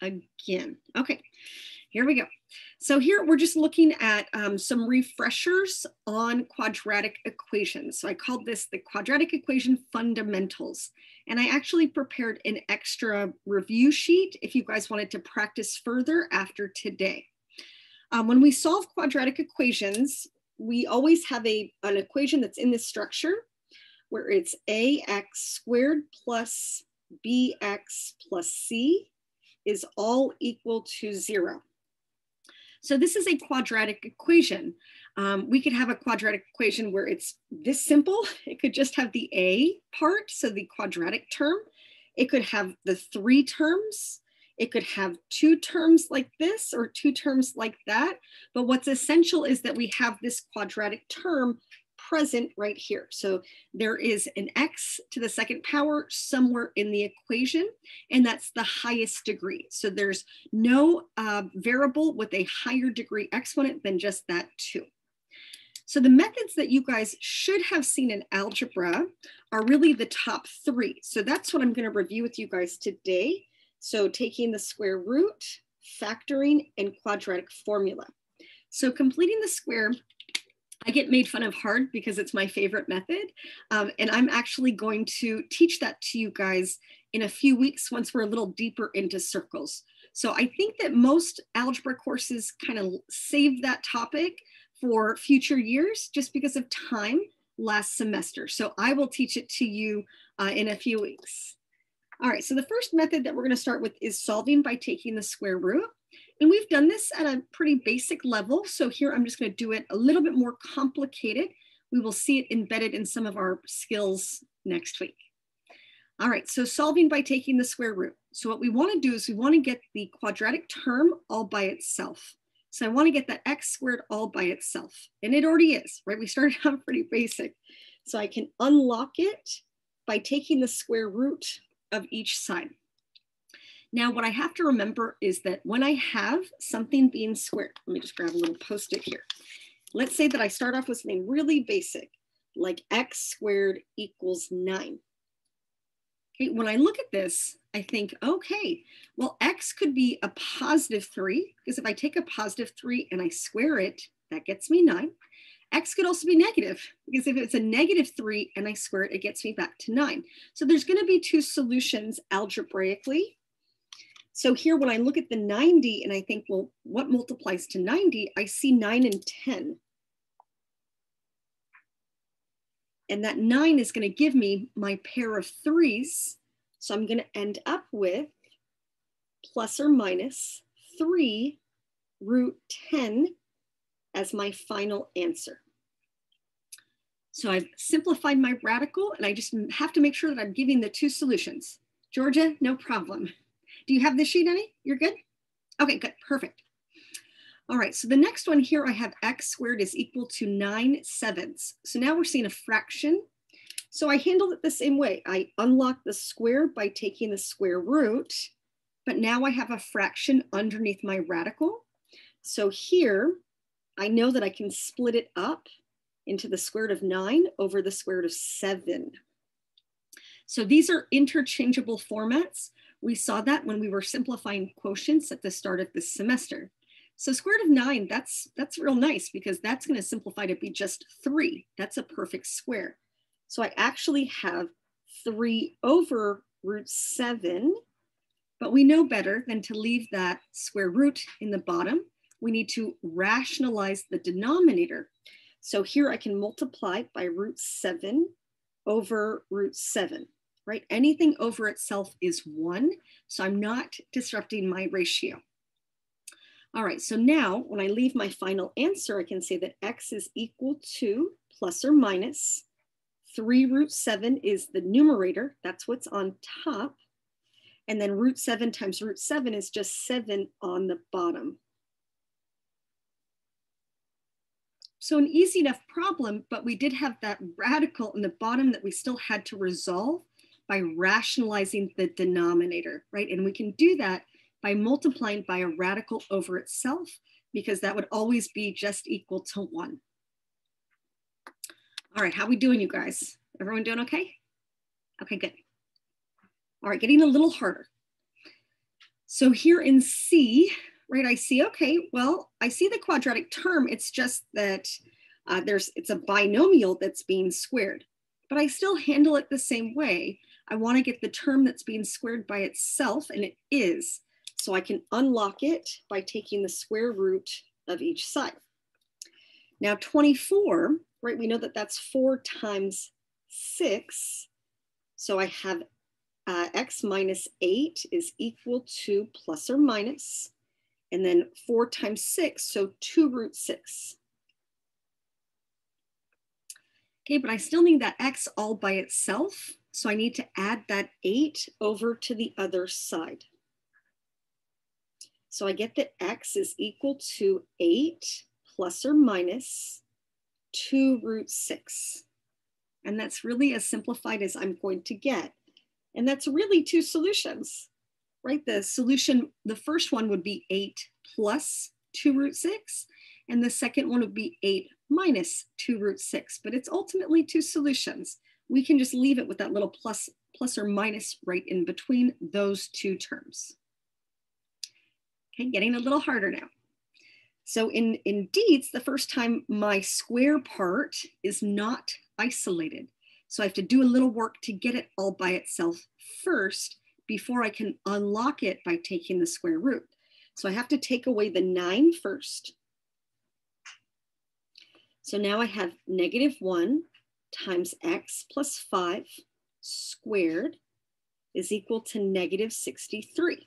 again. Okay, here we go. So here we're just looking at some refreshers on quadratic equations. So I called this the Quadratic Equation Fundamentals. And I actually prepared an extra review sheet if you guys wanted to practice further after today. When we solve quadratic equations, we always have an equation that's in this structure where it's ax squared plus bx plus c is all equal to 0. So this is a quadratic equation. We could have a quadratic equation where it's this simple. It could just have the a part, so the quadratic term. It could have the 3 terms. It could have 2 terms like this or 2 terms like that. But what's essential is that we have this quadratic term present right here. So there is an x to the 2nd power somewhere in the equation, and that's the highest degree. So there's no variable with a higher degree exponent than just that 2. So the methods that you guys should have seen in algebra are really the top 3. So that's what I'm going to review with you guys today. So taking the square root, factoring, and quadratic formula. So completing the square, I get made fun of hard because it's my favorite method. And I'm actually going to teach that to you guys in a few weeks once we're a little deeper into circles. So I think that most algebra courses kind of save that topic for future years just because of time last semester. So I will teach it to you in a few weeks. All right, so the first method that we're going to start with is solving by taking the square root. And we've done this at a pretty basic level. So here I'm just going to do it a little bit more complicated. We will see it embedded in some of our skills next week. All right, so solving by taking the square root. So what we want to do is we want to get the quadratic term all by itself. So I want to get that x squared all by itself. And it already is, right? We started out pretty basic. So I can unlock it by taking the square root of each side. Now, what I have to remember is that when I have something being squared, let me just grab a little Post-it here. Let's say that I start off with something really basic, like x squared equals 9. Okay, when I look at this, I think, okay, well, x could be a positive 3, because if I take a positive 3 and I square it, that gets me 9. X could also be negative, because if it's a negative 3 and I square it, it gets me back to 9. So there's going to be 2 solutions algebraically. So here, when I look at the 90 and I think, well, what multiplies to 90? I see 9 and 10. And that 9 is going to give me my pair of 3s. So I'm going to end up with plus or minus 3 root 10 as my final answer. So I've simplified my radical, and I just have to make sure that I'm giving the 2 solutions. Georgia, no problem. Do you have this sheet, Annie? You're good? Okay, good, perfect. All right, so the next one here, I have x squared is equal to 9/7. So now we're seeing a fraction. So I handled it the same way. I unlocked the square by taking the square root, but now I have a fraction underneath my radical. So here, I know that I can split it up into the square root of 9 over the square root of 7. So these are interchangeable formats. We saw that when we were simplifying quotients at the start of this semester. So square root of 9, that's real nice because that's going to simplify to be just 3. That's a perfect square. So I actually have 3 over root 7, but we know better than to leave that square root in the bottom. We need to rationalize the denominator. So here I can multiply by root 7 over root 7, right? Anything over itself is 1, so I'm not disrupting my ratio. All right, so now when I leave my final answer, I can say that x is equal to plus or minus 3 root 7 is the numerator. That's what's on top. And then root 7 times root 7 is just 7 on the bottom. So an easy enough problem, but we did have that radical in the bottom that we still had to resolve by rationalizing the denominator, right? And we can do that by multiplying by a radical over itself, because that would always be just equal to 1. All right, how we doing, you guys? Everyone doing okay? Okay, good. All right, getting a little harder. So here in C, right, I see, okay, well, I see the quadratic term. It's just that it's a binomial that's being squared, but I still handle it the same way. I want to get the term that's being squared by itself, and it is. So I can unlock it by taking the square root of each side. Now 24, right, we know that that's 4 times 6. So I have x minus 8 is equal to plus or minus, and then 4 times 6, so 2 root 6. Okay, but I still need that x all by itself, so I need to add that 8 over to the other side. So I get that x is equal to 8 plus or minus 2 root 6. And that's really as simplified as I'm going to get. And that's really 2 solutions, right? The solution, the first one would be 8 plus 2 root 6, and the second one would be 8 minus 2 root 6, but it's ultimately 2 solutions. We can just leave it with that little plus or minus right in between those 2 terms. Okay, getting a little harder now. So in D, it's the first time my square part is not isolated. So I have to do a little work to get it all by itself first before I can unlock it by taking the square root. So I have to take away the 9 first. So now I have -1 times x plus 5 squared is equal to -63.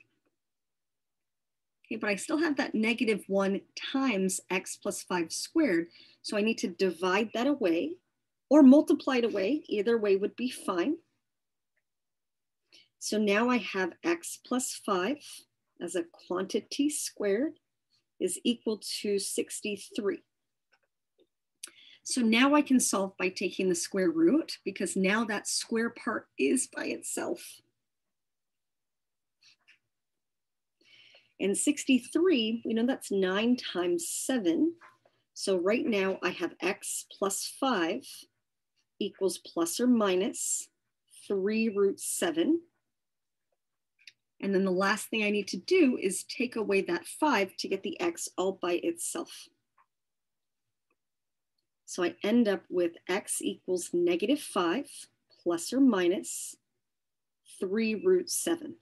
Okay, but I still have that -1 times x plus 5 squared. So I need to divide that away or multiply it away. Either way would be fine. So now I have x plus 5 as a quantity squared is equal to 63. So now I can solve by taking the square root, because now that square part is by itself. And 63, we know that's 9 times 7. So right now I have x plus 5 equals plus or minus 3 root 7. And then the last thing I need to do is take away that 5 to get the x all by itself. So I end up with x equals -5 plus or minus 3 root 7.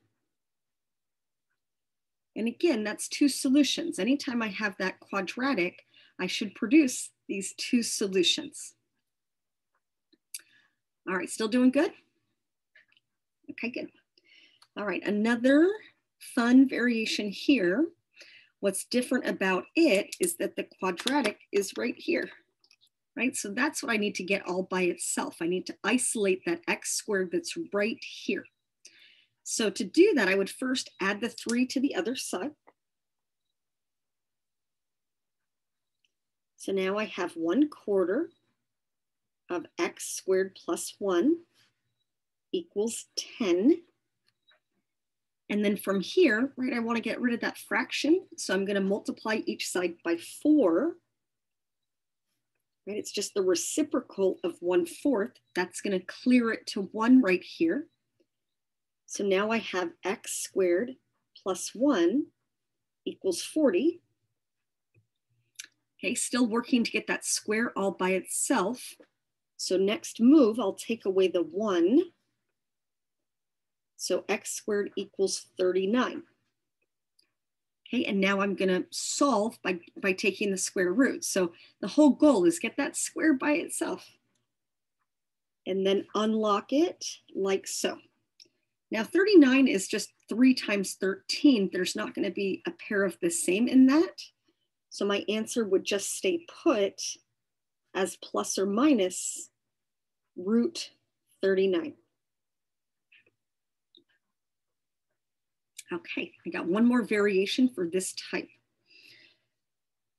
And again, that's 2 solutions. Anytime I have that quadratic, I should produce these 2 solutions. All right, still doing good? Okay, good. All right, another fun variation here. What's different about it is that the quadratic is right here, right? So that's what I need to get all by itself. I need to isolate that x squared that's right here. So to do that, I would first add the 3 to the other side. So now I have 1/4 of x squared plus 1 equals 10. And then from here, right, I want to get rid of that fraction. So I'm going to multiply each side by 4. Right, it's just the reciprocal of 1/4. That's going to clear it to 1 right here. So now I have x squared plus 1 equals 40. Okay, still working to get that square all by itself. So next move, I'll take away the 1. So x squared equals 39. Okay, and now I'm gonna solve by taking the square root. So the whole goal is get that square by itself and then unlock it like so. Now 39 is just 3 times 13. There's not gonna be a pair of the same in that. So my answer would just stay put as plus or minus root 39. Okay, I got one more variation for this type.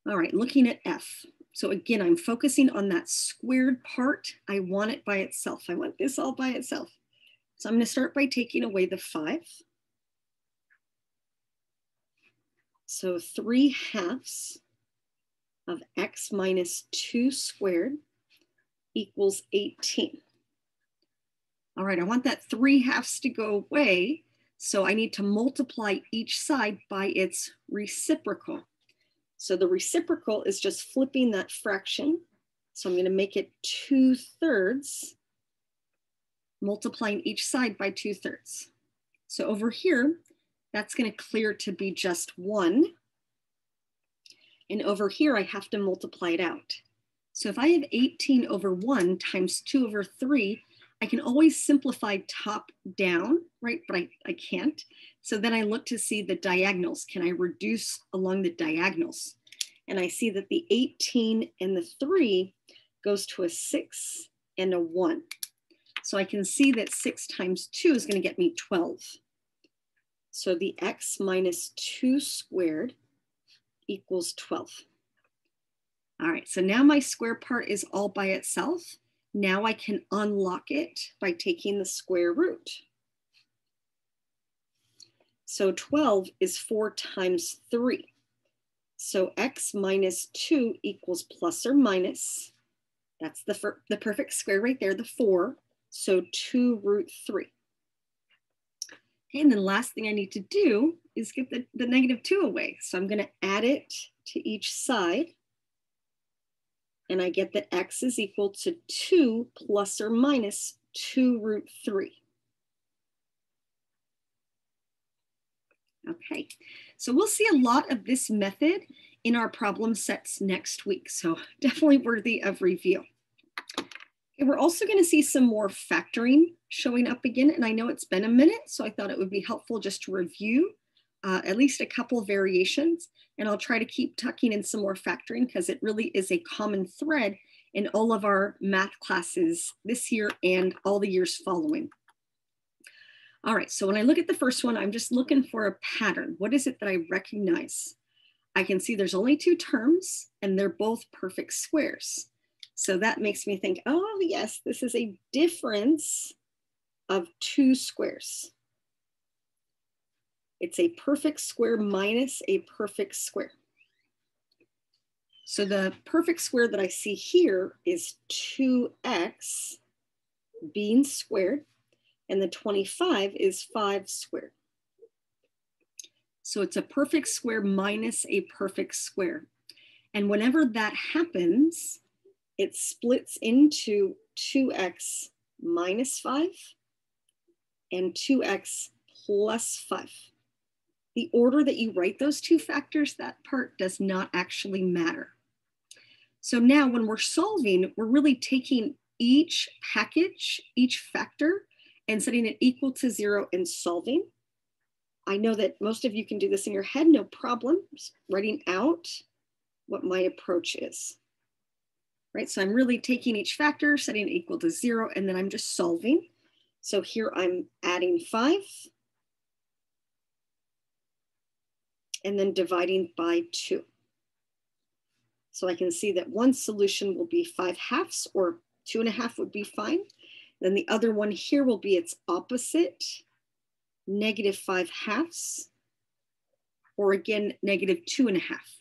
All right, looking at F. So again, I'm focusing on that squared part. I want it by itself. I want this all by itself. So I'm going to start by taking away the 5. So 3/2 of x minus 2 squared equals 18. All right, I want that 3/2 to go away. So I need to multiply each side by its reciprocal. So the reciprocal is just flipping that fraction. So I'm going to make it 2/3, multiplying each side by 2/3. So over here, that's going to clear to be just 1. And over here, I have to multiply it out. So if I have 18 over 1 times 2 over 3, I can always simplify top down, right? But I can't. So then I look to see the diagonals. Can I reduce along the diagonals? And I see that the 18 and the 3 goes to a 6 and a 1. So I can see that 6 times 2 is going to get me 12. So the x minus 2 squared equals 12. All right, so now my square part is all by itself. Now I can unlock it by taking the square root. So 12 is 4 times 3. So x minus 2 equals plus or minus. That's the perfect square right there, the 4. So 2 root 3. Okay, and then last thing I need to do is get the negative 2 away. So I'm going to add it to each side. And I get that x is equal to 2 plus or minus 2 root 3. Okay, so we'll see a lot of this method in our problem sets next week. So definitely worthy of review. Okay, we're also going to see some more factoring showing up again. And I know it's been a minute, so I thought it would be helpful just to review at least a couple of variations. And I'll try to keep tucking in some more factoring because it really is a common thread in all of our math classes this year and all the years following. All right, so when I look at the first one, I'm just looking for a pattern. What is it that I recognize? I can see there's only 2 terms and they're both perfect squares. So that makes me think, oh yes, this is a difference of 2 squares. It's a perfect square minus a perfect square. So the perfect square that I see here is 2x being squared, and the 25 is 5 squared. So it's a perfect square minus a perfect square. And whenever that happens, it splits into 2x minus 5 and 2x plus 5. The order that you write those 2 factors, that part does not actually matter. So now when we're solving, we're really taking each package, each factor, and setting it equal to 0 and solving. I know that most of you can do this in your head, no problem, just writing out what my approach is. Right, so I'm really taking each factor, setting it equal to 0, and then I'm just solving. So here I'm adding 5. And then dividing by 2. So I can see that one solution will be 5/2, or 2.5 would be fine. Then the other one here will be its opposite, negative 5/2, or again, negative 2.5.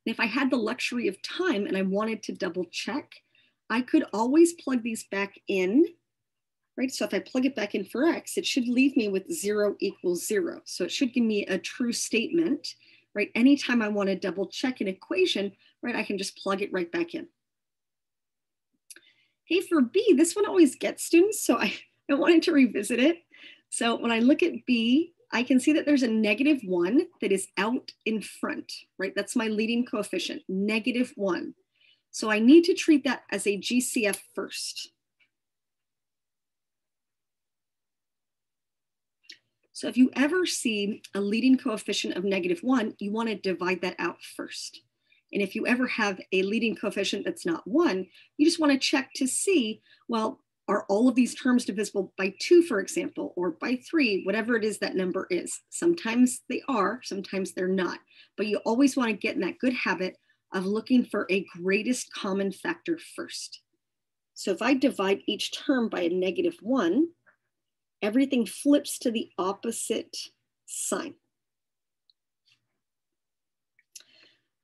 And if I had the luxury of time and I wanted to double check, I could always plug these back in. Right, so if I plug it back in for x, it should leave me with 0 equals 0. So it should give me a true statement, right? Anytime I want to double check an equation, right, I can just plug it right back in. Hey, for B, this one always gets students, so I wanted to revisit it. So when I look at B, I can see that there's a -1 that is out in front, right? That's my leading coefficient, -1. So I need to treat that as a GCF first. So if you ever see a leading coefficient of -1, you want to divide that out first. And if you ever have a leading coefficient that's not 1, you just want to check to see, well, are all of these terms divisible by 2, for example, or by 3, whatever it is that number is. Sometimes they are, sometimes they're not. But you always want to get in that good habit of looking for a greatest common factor first. So if I divide each term by a -1, everything flips to the opposite sign.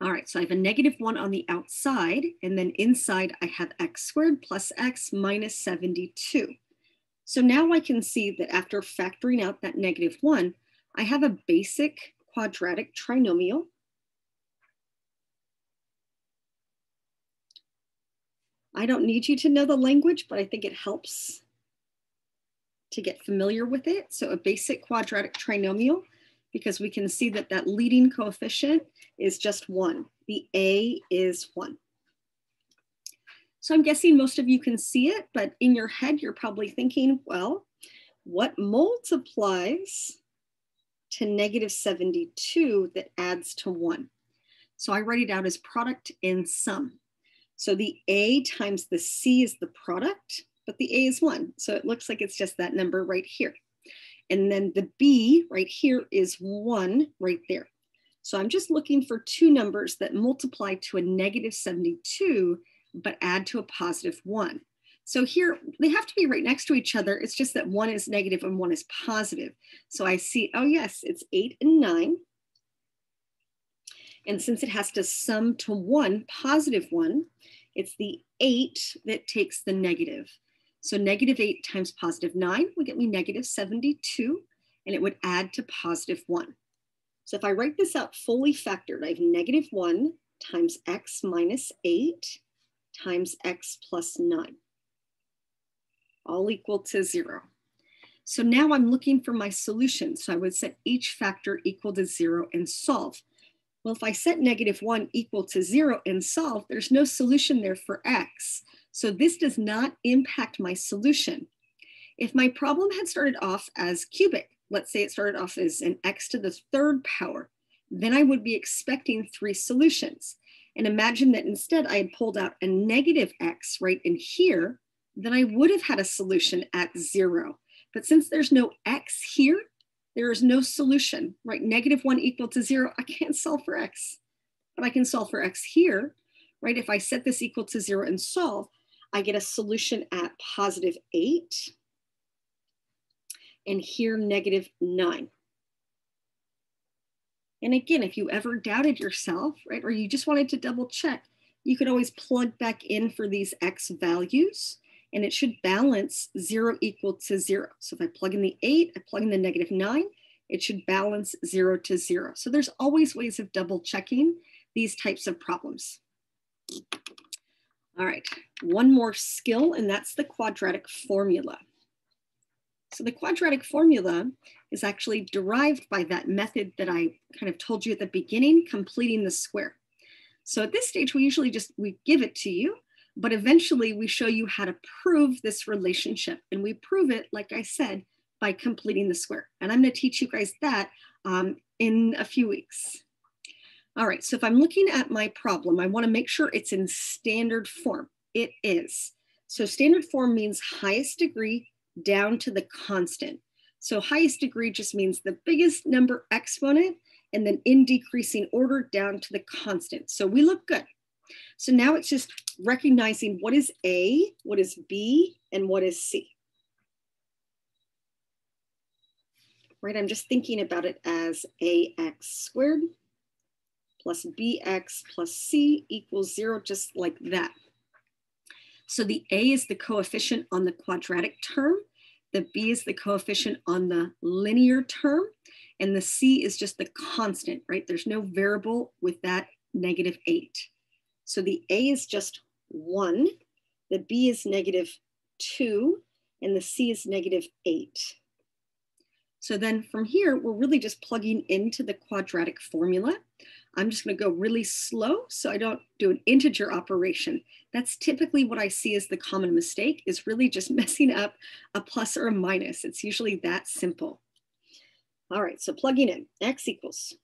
All right, so I have a -1 on the outside, and then inside I have x squared plus x minus 72. So now I can see that after factoring out that -1, I have a basic quadratic trinomial. I don't need you to know the language, but I think it helps to get familiar with it. So a basic quadratic trinomial, because we can see that that leading coefficient is just 1. The a is 1. So I'm guessing most of you can see it, but in your head, you're probably thinking, well, what multiplies to -72 that adds to 1? So I write it out as product and sum. So the a times the c is the product, but the a is 1. So it looks like it's just that number right here. And then the b right here is 1 right there. So I'm just looking for two numbers that multiply to a -72, but add to a +1. So here, they have to be right next to each other. It's just that one is negative and one is positive. So I see, oh yes, it's 8 and 9. And since it has to sum to 1, +1, it's the 8 that takes the negative. So -8 times +9 would get me -72, and it would add to +1. So if I write this out fully factored, I have -1 times x minus 8 times x plus 9, all equal to 0. So now I'm looking for my solution. So I would set each factor equal to 0 and solve. Well, if I set -1 equal to 0 and solve, there's no solution there for x. So this does not impact my solution. If my problem had started off as cubic, let's say it started off as an x to the 3rd power, then I would be expecting 3 solutions. And imagine that instead I had pulled out a -x right in here, then I would have had a solution at 0. But since there's no x here, there is no solution, right? -1 equal to 0, I can't solve for x, but I can solve for x here, right? If I set this equal to 0 and solve, I get a solution at +8, and here -9. And again, if you ever doubted yourself, right, or you just wanted to double check, you could always plug back in for these x values, and it should balance 0 equal to 0. So if I plug in the 8, I plug in the -9, it should balance 0 to 0. So there's always ways of double checking these types of problems. All right, one more skill, and that's the quadratic formula. So the quadratic formula is actually derived by that method that I kind of told you at the beginning, completing the square. So at this stage, we usually we give it to you, but eventually we show you how to prove this relationship. And we prove it, like I said, by completing the square. And I'm going to teach you guys that in a few weeks. All right, so if I'm looking at my problem, I want to make sure it's in standard form. It is. So standard form means highest degree down to the constant. So highest degree just means the biggest number exponent, and then in decreasing order down to the constant. So we look good. So now it's just recognizing what is A, what is B, and what is C. Right, I'm just thinking about it as ax squared plus bx plus c equals 0, just like that. So the a is the coefficient on the quadratic term, the b is the coefficient on the linear term, and the c is just the constant, right? There's no variable with that -8. So the a is just 1, the b is -2, and the c is -8. So then from here, we're really just plugging into the quadratic formula. I'm just going to go really slow so I don't do an integer operation. That's typically what I see as the common mistake, is really just messing up a plus or a minus. It's usually that simple. All right, so plugging in, x equals.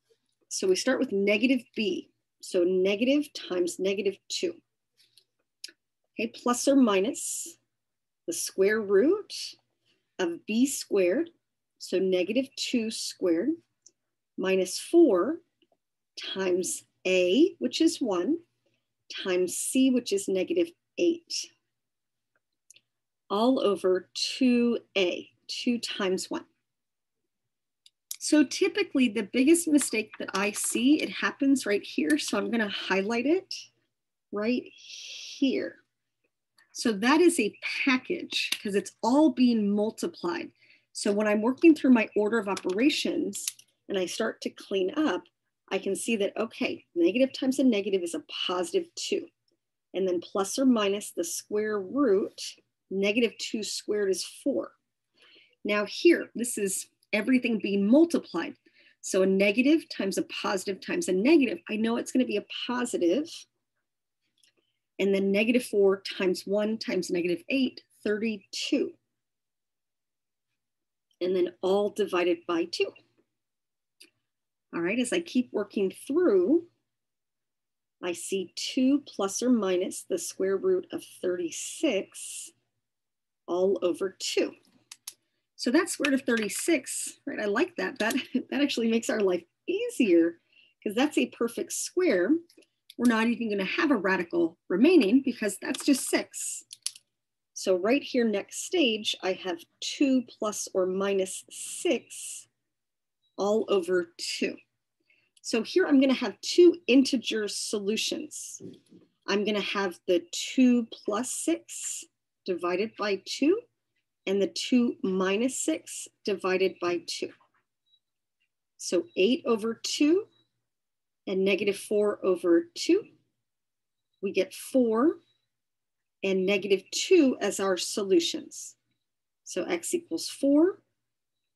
So we start with -b. So negative times -2. Okay, plus or minus the square root of b squared. So -2 squared minus 4 times a, which is 1, times c, which is -8, all over 2a, 2 times 1. So typically the biggest mistake that I see, it happens right here. So I'm going to highlight it right here. So that is a package because it's all being multiplied. So when I'm working through my order of operations and I start to clean up, I can see that, okay, negative times a negative is a positive 2. And then plus or minus the square root, negative 2 squared is 4. Now here, this is everything being multiplied. So a negative times a positive times a negative, I know it's going to be a positive. And then negative 4 times 1 times negative 8, 32. And then all divided by 2. All right, as I keep working through, I see 2 plus or minus the square root of 36 all over 2. So that square root of 36, right? I like that. That actually makes our life easier because that's a perfect square. We're not even going to have a radical remaining because that's just 6. So right here, next stage, I have 2 plus or minus 6 all over 2. So here I'm going to have two integer solutions. I'm going to have the 2 plus 6 divided by 2 and the 2 minus 6 divided by 2. So 8 over 2 and negative 4 over 2. We get 4 and negative 2 as our solutions. So x equals 4,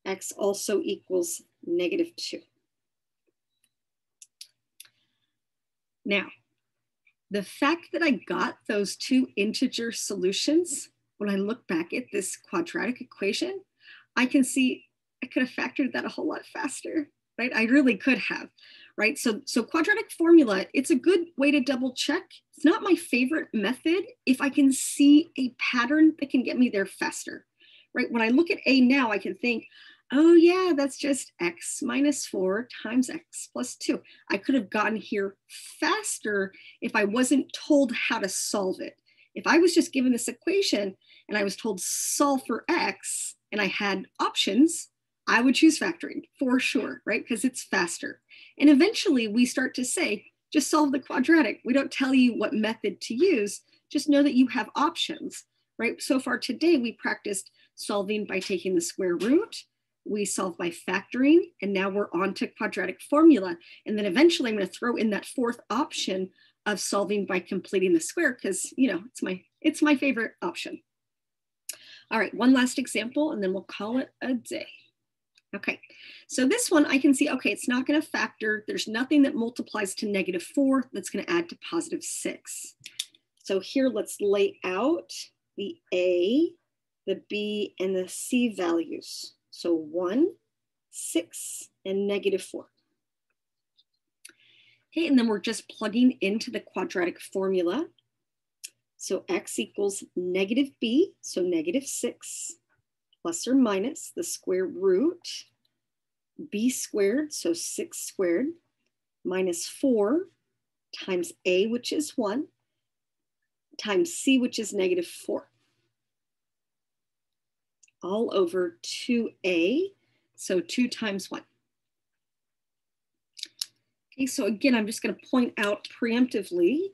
x also equals negative 2. Now, the fact that I got those two integer solutions, when I look back at this quadratic equation, I can see I could have factored that a whole lot faster, right? I really could have, right? So quadratic formula, it's a good way to double check. It's not my favorite method if I can see a pattern that can get me there faster, right? When I look at A now, I can think, oh yeah, that's just x minus 4 times x plus 2. I could have gotten here faster if I wasn't told how to solve it. If I was just given this equation and I was told solve for x and I had options, I would choose factoring for sure, right? Because it's faster. And eventually we start to say, just solve the quadratic. We don't tell you what method to use, just know that you have options, right? So far today, we practiced solving by taking the square root. We solve by factoring, and now we're on to quadratic formula. And then eventually I'm going to throw in that fourth option of solving by completing the square because, you know, it's my favorite option. All right, one last example, and then we'll call it a day. Okay, so this one I can see, okay, it's not going to factor. There's nothing that multiplies to negative 4 that's going to add to positive 6. So here, let's lay out the A, the B, and the C values. So 1, 6, and negative 4. Okay, and then we're just plugging into the quadratic formula. So x equals negative b, so negative 6, plus or minus the square root, b squared, so 6 squared, minus 4 times a, which is 1, times c, which is negative 4. All over 2a, so 2 times 1. Okay, so again, I'm just going to point out preemptively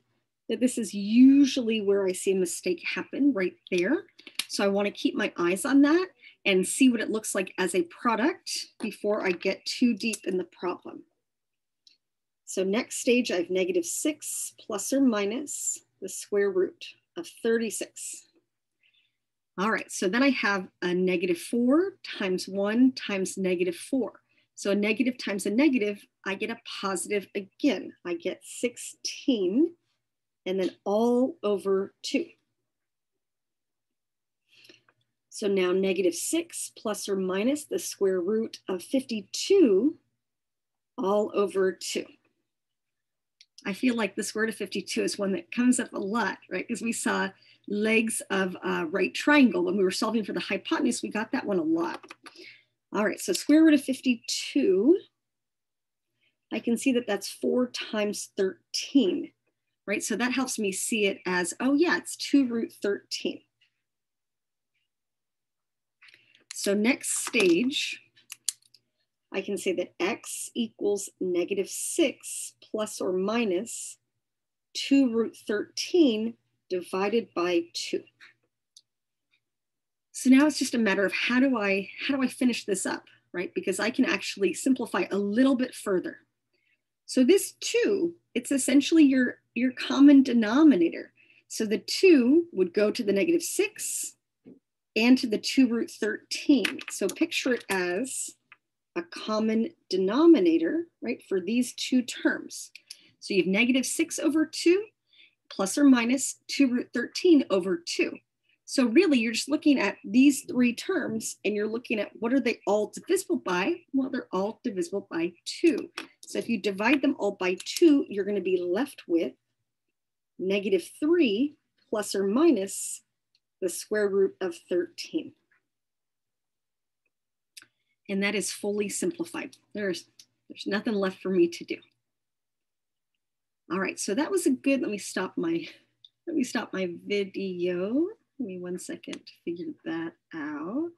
that this is usually where I see a mistake happen, right there. So I want to keep my eyes on that and see what it looks like as a product before I get too deep in the problem. So next stage, I have negative 6 plus or minus the square root of 36. All right, so then I have a negative 4 times 1 times negative 4. So a negative times a negative, I get a positive again. I get 16, and then all over 2. So now negative 6 plus or minus the square root of 52 all over 2. I feel like the square root of 52 is one that comes up a lot, right? Because we saw legs of a right triangle. When we were solving for the hypotenuse, we got that one a lot. All right, so square root of 52, I can see that that's 4 times 13, right? So that helps me see it as, oh yeah, it's 2 root 13. So next stage, I can say that x equals negative 6 plus or minus 2 root 13 divided by 2. So now it's just a matter of how do I finish this up, right? Because I can actually simplify a little bit further. So this 2, it's essentially your common denominator. So the 2 would go to the -6 and to the 2 root 13. So picture it as a common denominator, right, for these two terms. So you have -6 over 2 plus or minus 2 root 13 over 2. So really you're just looking at these three terms and you're looking at what are they all divisible by? Well, they're all divisible by 2. So if you divide them all by 2, you're going to be left with -3 plus or minus the square root of 13. And that is fully simplified. There's nothing left for me to do. All right, so that was a good, let me stop my video. Give me 1 second to figure that out.